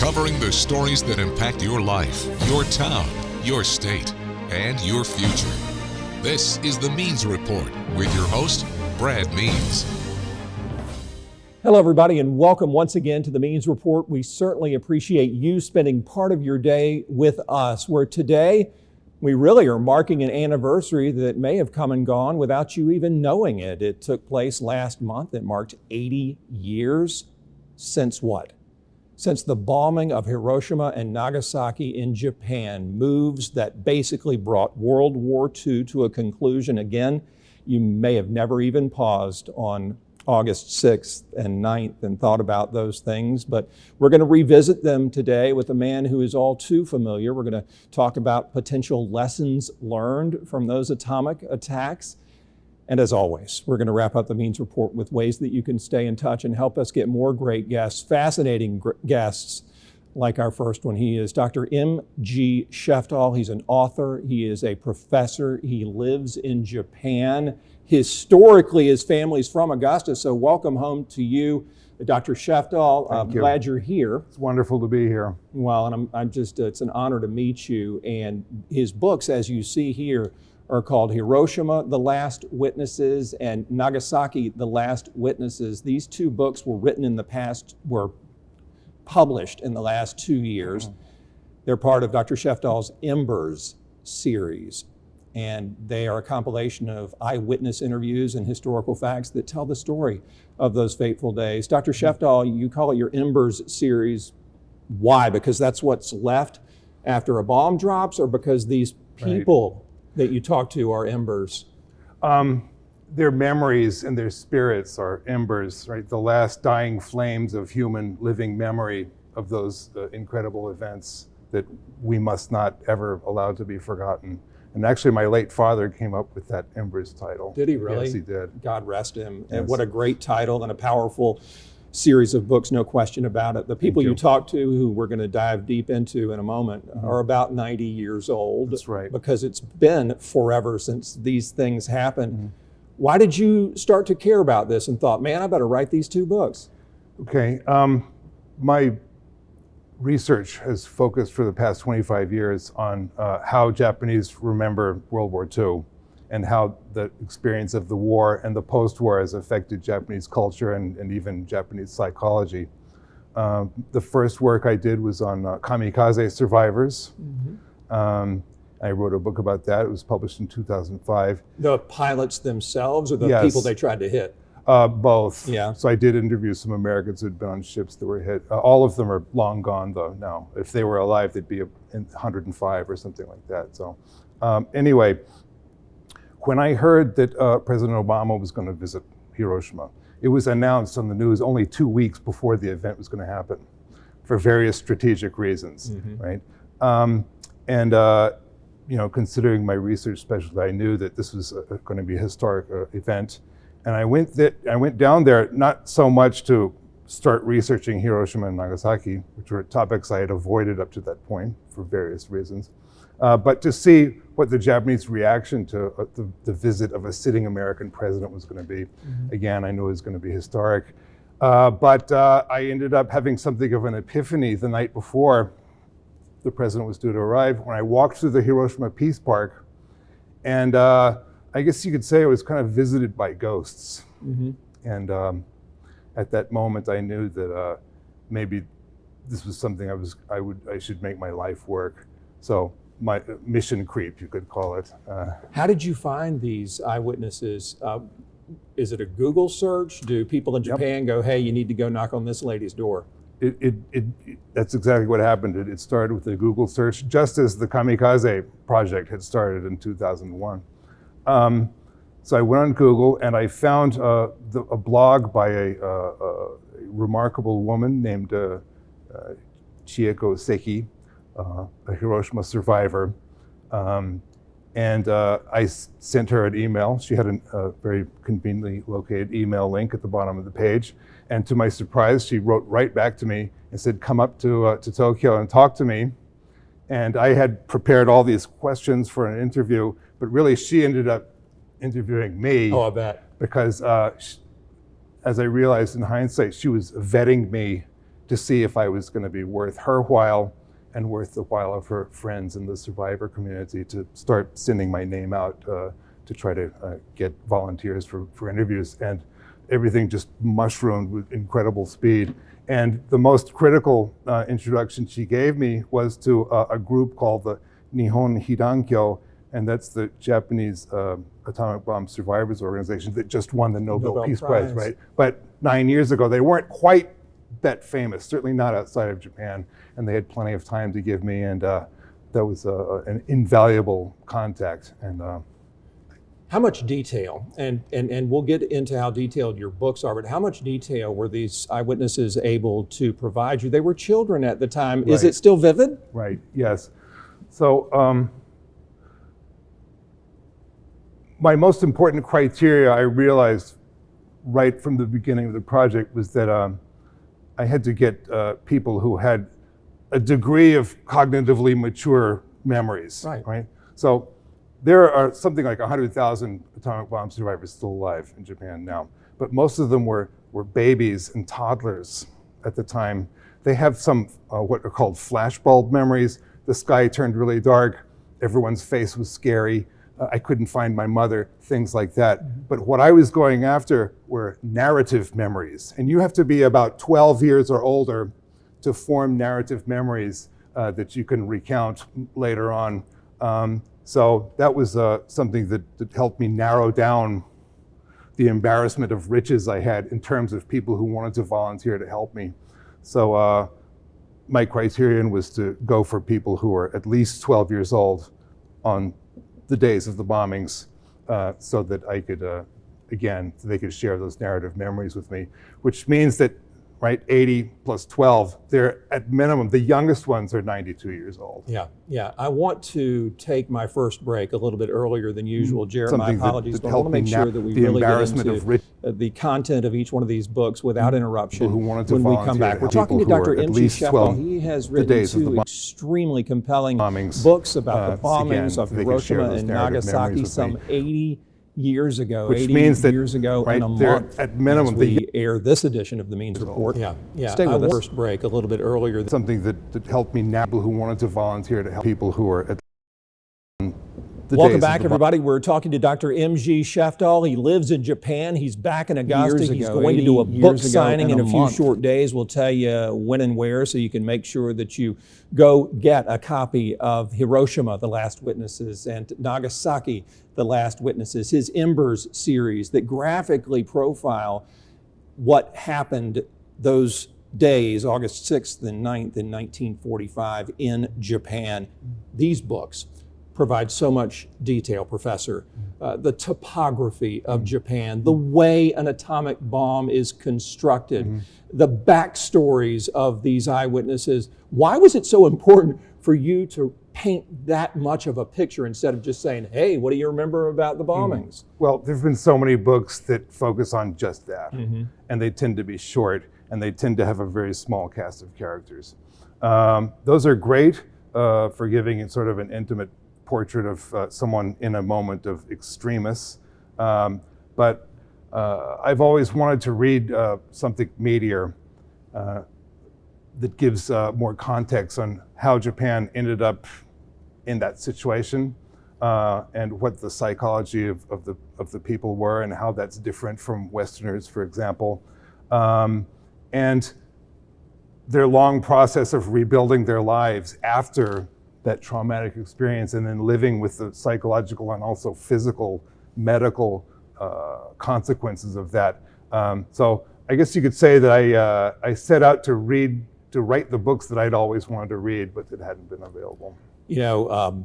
covering the stories that impact your life, your town, your state, and your future. This is the Means Report with your host, Brad Means. Hello, everybody, and welcome once again to the Means Report. We certainly appreciate you spending part of your day with us, where today we really are marking an anniversary that may have come and gone without you even knowing it. It took place last month. It marked 80 years since what? Since the bombing of Hiroshima and Nagasaki in Japan, moves that basically brought World War II to a conclusion. Again, you may have never even paused on August 6th and 9th and thought about those things, but we're going to revisit them today with a man who is all too familiar. We're going to talk about potential lessons learned from those atomic attacks. And as always, we're going to wrap up the Means Report with ways that you can stay in touch and help us get more great guests, fascinating guests like our first one. He is Dr. M.G. Sheftall. He's an author. He is a professor. He lives in Japan. Historically, his family's from Augusta, so welcome home to you, Dr. Sheftall. I'm glad you're here. It's wonderful to be here. Well, and I'm just, it's an honor to meet you. And his books, as you see here, are called Hiroshima, The Last Witnesses, and Nagasaki, The Last Witnesses. These two books were written in the past, were published in the last 2 years. They're part of Dr. Sheftall's Embers series. And they are a compilation of eyewitness interviews and historical facts that tell the story of those fateful days. Dr. Sheftall, you call it your Embers series. Why? Because that's what's left after a bomb drops, or because these people that you talk to are embers? Their memories and their spirits are embers, right? The last dying flames of human living memory of those incredible events that we must not ever allow to be forgotten. And actually, my late father came up with that Embers title. Did he really? Yes, he did. God rest him. Yes. And what a great title and a powerful series of books, no question about it. The people you talk to, who we're going to dive deep into in a moment, are about 90 years old. That's right. Because it's been forever since these things happened. Why did you start to care about this and thought, man, I better write these two books? Okay. My research has focused for the past 25 years on how Japanese remember World War II and how the experience of the war and the post-war has affected Japanese culture and even Japanese psychology. The first work I did was on kamikaze survivors. I wrote a book about that. It was published in 2005. The pilots themselves, or the people they tried to hit? Both. Yeah. So I did interview some Americans who'd been on ships that were hit. All of them are long gone, though, now. If they were alive, they'd be 105 or something like that. So anyway, when I heard that President Obama was going to visit Hiroshima, it was announced on the news only 2 weeks before the event was going to happen for various strategic reasons, right? You know, considering my research specialty, I knew that this was going to be a historic event. And I went down there not so much to start researching Hiroshima and Nagasaki, which were topics I had avoided up to that point for various reasons, but to see what the Japanese reaction to the visit of a sitting American president was going to be. Again, I knew it was going to be historic. But I ended up having something of an epiphany the night before the president was due to arrive, when I walked through the Hiroshima Peace Park, and I guess you could say I was kind of visited by ghosts. And at that moment, I knew that maybe this was something I should make my life work. So my mission creep, you could call it. How did you find these eyewitnesses? Is it a Google search? Do people in Japan go, hey, you need to go knock on this lady's door? That's exactly what happened. It started with a Google search, just as the Kamikaze project had started in 2001. So I went on Google and I found a blog by a remarkable woman named Chieko Seki, a Hiroshima survivor. And I sent her an email. She had a very conveniently located email link at the bottom of the page. And to my surprise, she wrote right back to me and said, come up to Tokyo and talk to me. And I had prepared all these questions for an interview, but really she ended up interviewing me. Oh, I bet. Because as I realized in hindsight, she was vetting me to see if I was going to be worth her while and worth the while of her friends in the survivor community, to start sending my name out to try to get volunteers for interviews. And everything just mushroomed with incredible speed. And the most critical introduction she gave me was to a group called the Nihon Hidankyo, and that's the Japanese atomic bomb survivors organization that just won the Nobel Peace Prize, right? But 9 years ago, they weren't quite that famous, certainly not outside of Japan, and they had plenty of time to give me, and that was an invaluable contact. And how much detail, and we'll get into how detailed your books are, but how much detail were these eyewitnesses able to provide you? They were children at the time. Right. Is it still vivid? Right, yes. So my most important criteria, I realized right from the beginning of the project, was that I had to get people who had a degree of cognitively mature memories, right? So there are something like 100,000 atomic bomb survivors still alive in Japan now, but most of them were babies and toddlers at the time. They have some what are called flashbulb memories. The sky turned really dark, everyone's face was scary, I couldn't find my mother, things like that. Mm-hmm. But what I was going after were narrative memories. And you have to be about 12 years or older to form narrative memories that you can recount later on. So that was something that helped me narrow down the embarrassment of riches I had in terms of people who wanted to volunteer to help me. So my criterion was to go for people who were at least 12 years old on the days of the bombings, so that I could, again, they could share those narrative memories with me, which means that, right, 80 plus 12, they're at minimum, the youngest ones are 92 years old. Yeah. I want to take my first break a little bit earlier than usual, Jared. My apologies, but I want to make sure that we really get into the content of each one of these books without interruption when we come back. We're talking to Dr. M.G. Sheffield. He has written two extremely compelling books about the bombings of Hiroshima and Nagasaki some 80 years ago, which means that, years ago, right, in a month, at minimum, as we air this edition of the Means Report. Stay with us. First break a little bit earlier. Something that helped me now, people who wanted to volunteer to help people who are at Welcome back, everybody. We're talking to Dr. M.G. Sheffield. He lives in Japan. He's back in Augusta. He's going to do a book signing in a few short days. We'll tell you when and where, so you can make sure that you go get a copy of Hiroshima, The Last Witnesses, and Nagasaki, The Last Witnesses, his Embers series that graphically profile what happened those days, August 6th and 9th in 1945 in Japan. These books provide so much detail, Professor. The topography of Japan, the way an atomic bomb is constructed, the backstories of these eyewitnesses. Why was it so important for you to paint that much of a picture instead of just saying, hey, what do you remember about the bombings? Well, there's been so many books that focus on just that, and they tend to be short, and they tend to have a very small cast of characters. Those are great for giving it sort of an intimate portrait of someone in a moment of extremis, but I've always wanted to read something meatier that gives more context on how Japan ended up in that situation, and what the psychology of the people were, and how that's different from Westerners, for example, and their long process of rebuilding their lives after that traumatic experience, and then living with the psychological and also physical, medical consequences of that. So I guess you could say that I set out to write the books that I'd always wanted to read, but that hadn't been available. You know,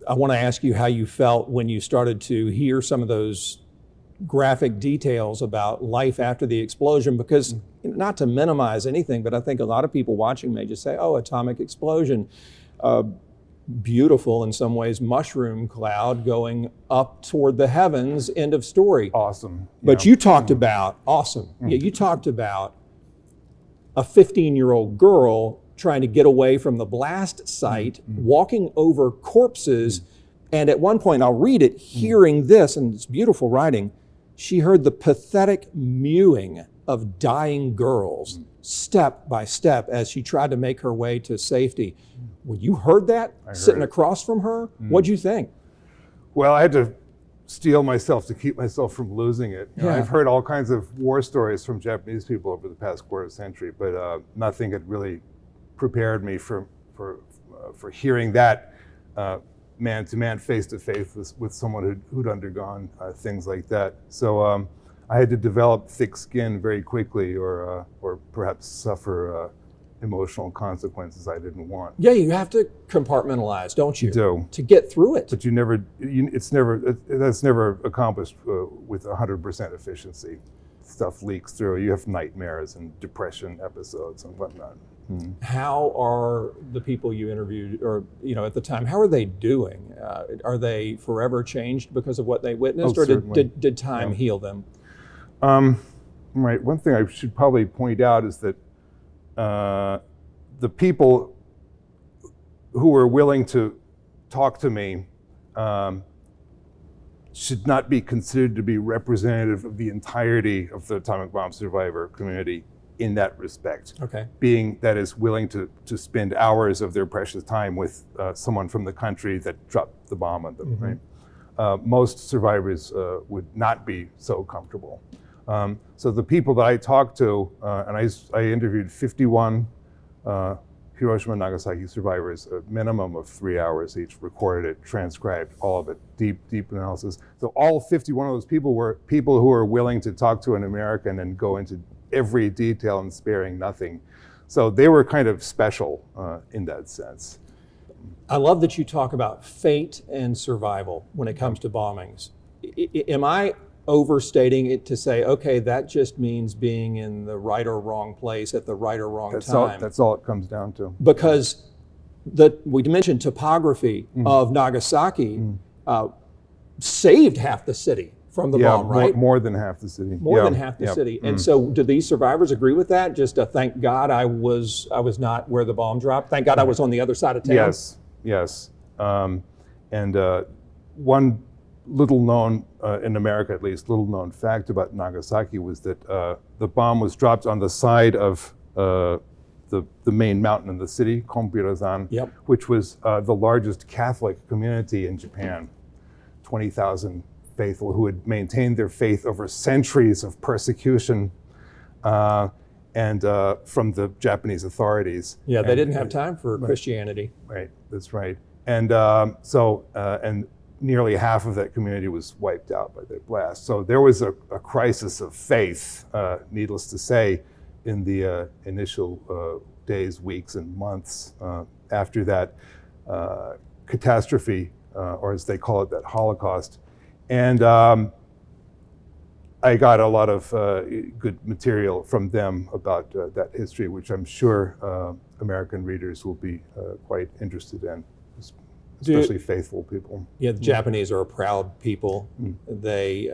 I want to ask you how you felt when you started to hear some of those graphic details about life after the explosion, because not to minimize anything, but I think a lot of people watching may just say, oh, atomic explosion. Beautiful in some ways, mushroom cloud going up toward the heavens, end of story. Awesome. But you talked about, you talked about a 15-year-old girl trying to get away from the blast site, walking over corpses, and at one point, I'll read it, hearing this, and it's beautiful writing, she heard the pathetic mewing of dying girls. step by step as she tried to make her way to safety. When you heard that, sitting across from her, what'd you think? Well, I had to steel myself to keep myself from losing it. You know, I've heard all kinds of war stories from Japanese people over the past quarter century, but nothing had really prepared me for hearing that man-to-man, face-to-face with someone who'd undergone things like that. So I had to develop thick skin very quickly, or perhaps suffer emotional consequences I didn't want. Yeah, you have to compartmentalize, don't you? You do. To get through it. But that's never accomplished with 100% efficiency. Stuff leaks through. You have nightmares and depression episodes and whatnot. How are the people you interviewed, or at the time, how are they doing? Are they forever changed because of what they witnessed, or did time heal them? Right. One thing I should probably point out is that the people who were willing to talk to me should not be considered to be representative of the entirety of the atomic bomb survivor community in that respect. Okay. Being, that is, willing to spend hours of their precious time with someone from the country that dropped the bomb on them, right? Most survivors would not be so comfortable. So the people that I talked to, and I interviewed 51 Hiroshima and Nagasaki survivors, a minimum of 3 hours each, recorded it, transcribed all of it, deep analysis. So all 51 of those people were people who were willing to talk to an American and go into every detail and sparing nothing. So they were kind of special in that sense. I love that you talk about fate and survival when it comes to bombings. Am I overstating it to say, okay, that just means being in the right or wrong place at the right or wrong time? That's all it comes down to. Because we mentioned topography of Nagasaki saved half the city from the bomb, right? More than half the city. More than half the city. And so do these survivors agree with that? Just thank God I was not where the bomb dropped. Thank God I was on the other side of town. Yes. One little known, in America at least, little known fact about Nagasaki was that the bomb was dropped on the side of the main mountain in the city, Konbirazan, which was the largest Catholic community in Japan. 20,000 faithful who had maintained their faith over centuries of persecution and from the Japanese authorities. Yeah, they didn't have time for Christianity. Right, that's right. And and nearly half of that community was wiped out by that blast. So there was a crisis of faith, needless to say, in the initial days, weeks, and months after that catastrophe, or as they call it, that Holocaust. And I got a lot of good material from them about that history, which I'm sure American readers will be quite interested in, especially faithful people. Yeah, the Japanese are a proud people. They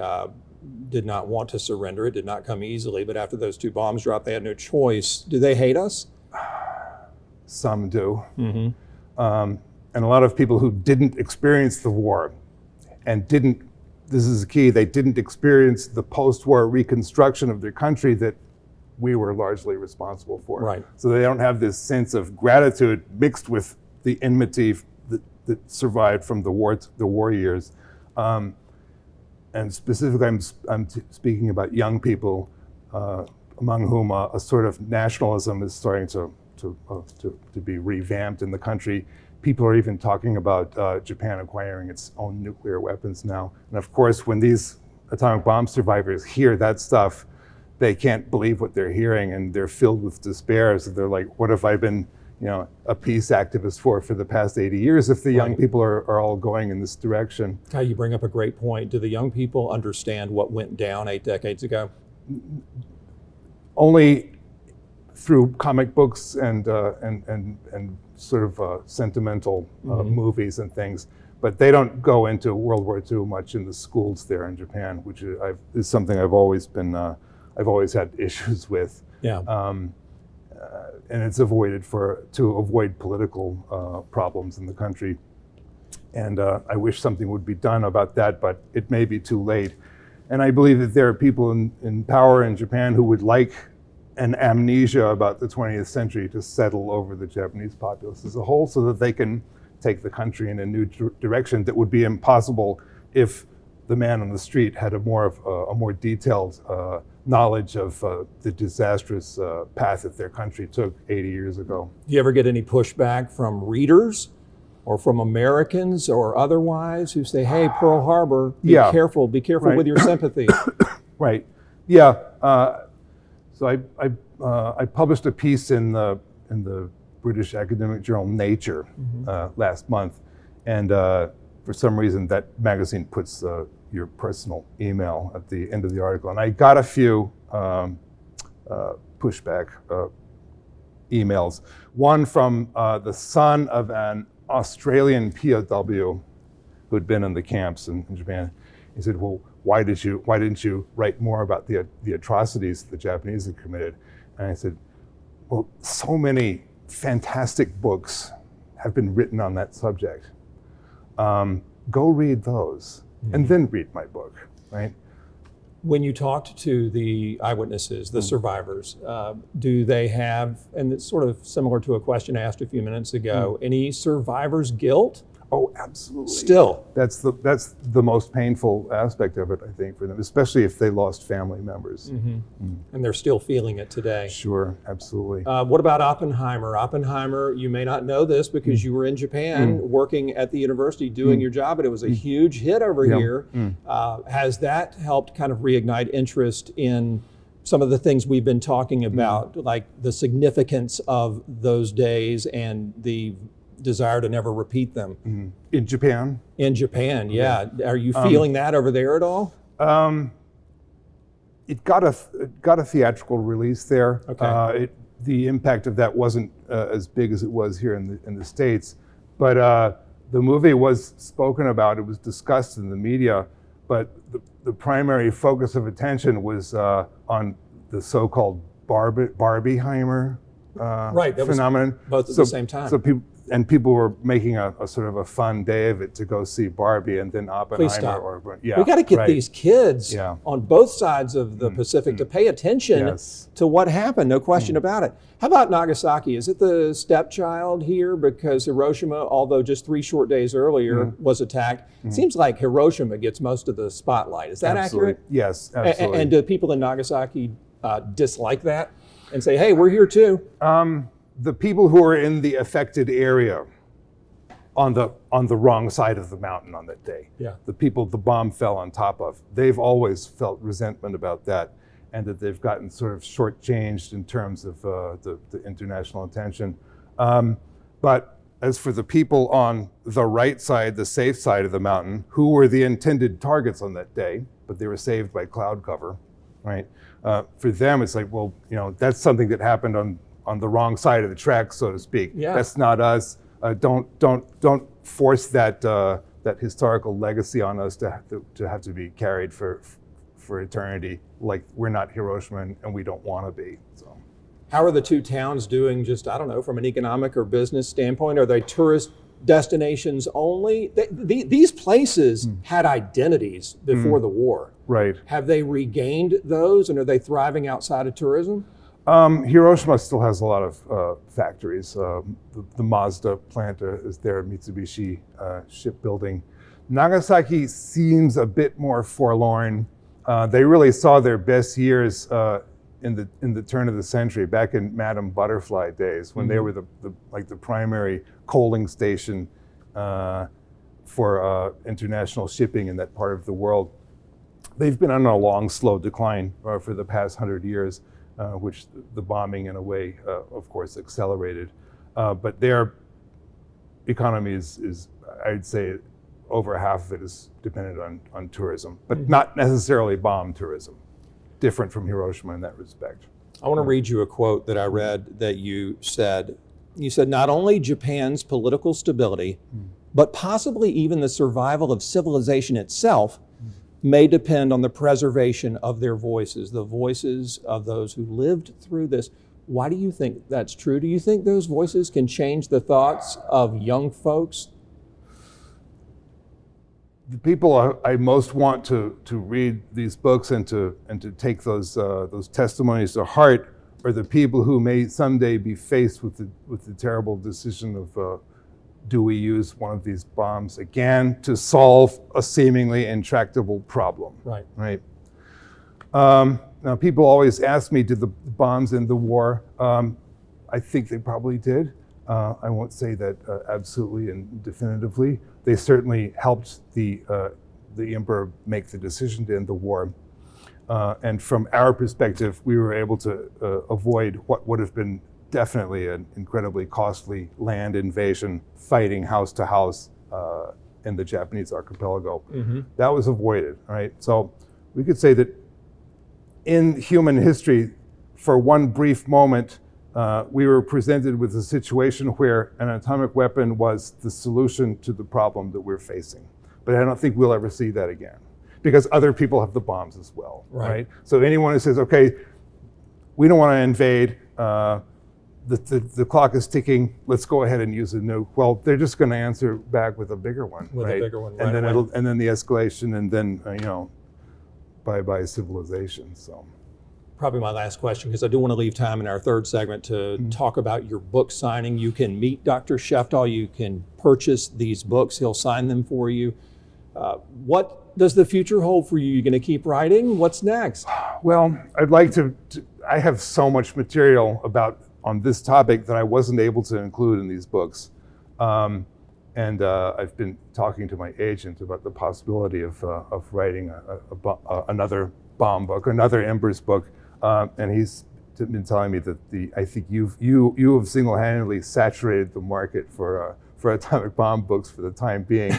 did not want to surrender. It did not come easily, but after those two bombs dropped, they had no choice. Do they hate us? Some do. And a lot of people who didn't experience the war and this is key, they didn't experience the post-war reconstruction of their country that we were largely responsible for. Right. So they don't have this sense of gratitude mixed with the enmity that survived from the war years. And specifically, I'm speaking about young people, among whom a sort of nationalism is starting to be revamped in the country. People are even talking about Japan acquiring its own nuclear weapons now. And of course, when these atomic bomb survivors hear that stuff, they can't believe what they're hearing, and they're filled with despair. So they're like, what have I been, a peace activist for the past 80 years if the young people are all going in this direction? Kyle, you bring up a great point. Do the young people understand what went down 8 decades ago? Only through comic books and sort of sentimental movies and things, but they don't go into World War II much in the schools there in Japan, which is something I've always had issues with. Yeah. And it's avoided to avoid political problems in the country. And I wish something would be done about that, but it may be too late. And I believe that there are people in power in Japan who would like an amnesia about the 20th century to settle over the Japanese populace as a whole, so that they can take the country in a new direction that would be impossible if the man on the street had a more detailed knowledge of the disastrous path that their country took 80 years ago. Do you ever get any pushback from readers or from Americans or otherwise who say, hey, Pearl Harbor, be careful right. with your sympathy? Right. Yeah. So I published a piece in the British academic journal Nature last month, and for some reason that magazine puts your personal email at the end of the article, and I got a few pushback emails. One from the son of an Australian POW who'd been in the camps in Japan. He said, well, why didn't you write more about the atrocities the Japanese had committed? And I said, well, so many fantastic books have been written on that subject. Go read those and then read my book, right? When you talked to the eyewitnesses, the survivors, do they have, and it's sort of similar to a question I asked a few minutes ago, any survivor's guilt? Oh, absolutely. Still. That's the most painful aspect of it, I think, for them, especially if they lost family members. And they're still feeling it today. Sure, absolutely. What about Oppenheimer? Oppenheimer, you may not know this because you were in Japan working at the university doing your job, but it was a huge hit over here. Has that helped kind of reignite interest in some of the things we've been talking about, like the significance of those days and the desire to never repeat them? In Japan? In Japan, yeah. Are you feeling that over there at all? It got a theatrical release there. Okay. The impact of that wasn't as big as it was here in the States, but the movie was spoken about. It was discussed in the media, but the primary focus of attention was on the so-called Barbieheimer phenomenon. Both at the same time. So people were making a sort of a fun day of it to go see Barbie and then Oppenheimer. Please stop. We got to get these kids on both sides of the Pacific to pay attention to what happened, no question about it. How about Nagasaki? Is it the stepchild here? Because Hiroshima, although just 3 short days earlier was attacked, seems like Hiroshima gets most of the spotlight. Is that accurate? Yes, absolutely. And do people in Nagasaki dislike that and say, hey, we're here too? The people who are in the affected area on the wrong side of the mountain on that day, the people the bomb fell on top of, they've always felt resentment about that, and that they've gotten sort of shortchanged in terms of the international attention. But as for the people on the right side, the safe side of the mountain, who were the intended targets on that day, but they were saved by cloud cover, right? For them, it's like, well, that's something that happened on the wrong side of the track, so to speak. That's not us. Don't force that historical legacy on us to have to be carried for eternity. Like, we're not Hiroshima and we don't want to be. So, how are the two towns doing? Just, I don't know, from an economic or business standpoint, are they tourist destinations only? These places had identities before the war. Right. Have they regained those, and are they thriving outside of tourism? Hiroshima still has a lot of factories. The Mazda plant is there, Mitsubishi shipbuilding. Nagasaki seems a bit more forlorn. They really saw their best years in the turn of the century, back in Madame Butterfly days, when they were the primary coaling station for international shipping in that part of the world. They've been on a long, slow decline for the past 100 years. Which the bombing, in a way, of course, accelerated. But their economy is, I'd say, over half of it is dependent on tourism, but not necessarily bomb tourism. Different from Hiroshima in that respect. I want to read you a quote that I read that you said. You said, not only Japan's political stability, but possibly even the survival of civilization itself may depend on the preservation of their voices, the voices of those who lived through this. Why do you think that's true? Do you think those voices can change the thoughts of young folks? The people I most want to read these books and to take those testimonies to heart or the people who may someday be faced with the terrible decision of do we use one of these bombs again to solve a seemingly intractable problem? Right. Now, people always ask me, did the bombs end the war? I think they probably did. I won't say that absolutely and definitively. They certainly helped the emperor make the decision to end the war. And from our perspective, we were able to avoid what would have been definitely an incredibly costly land invasion, fighting house to house in the Japanese archipelago. That was avoided, right? So we could say that in human history, for one brief moment, we were presented with a situation where an atomic weapon was the solution to the problem that we're facing. But I don't think we'll ever see that again, because other people have the bombs as well, right? So anyone who says, okay, we don't want to invade, the clock is ticking, let's go ahead and use a nuke. Well, they're just going to answer back with a bigger one, with a bigger one, and then and then the escalation, and then bye-bye civilization. So probably my last question, because I do want to leave time in our third segment to talk about your book signing. You can meet Dr. Sheftall. You can purchase these books. He'll sign them for you. What does the future hold for you? You're going to keep writing? What's next? Well, I'd like to I have so much material on this topic that I wasn't able to include in these books. And I've been talking to my agent about the possibility of writing another bomb book, another Embers book, and he's been telling me that I think you have single-handedly saturated the market for atomic bomb books for the time being.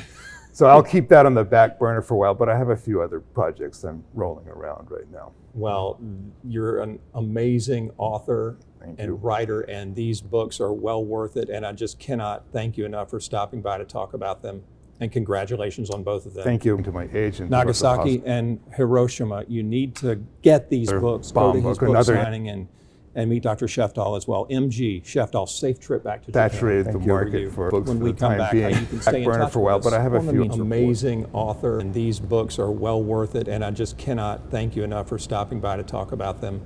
So I'll keep that on the back burner for a while, but I have a few other projects I'm rolling around right now. Well, you're an amazing author and writer, and these books are well worth it, and I just cannot thank you enough for stopping by to talk about them, and congratulations on both of them. Thank you to my agent. Nagasaki and Hiroshima, you need to get these books, go to his book signing, and meet Dr. Sheftall as well. MG Sheftall, safe trip back to Japan. Saturated the market for books when for we the come time back. being. You can stay in touch for a while, with us. but I have a few. Amazing author, and these books are well worth it, and I just cannot thank you enough for stopping by to talk about them.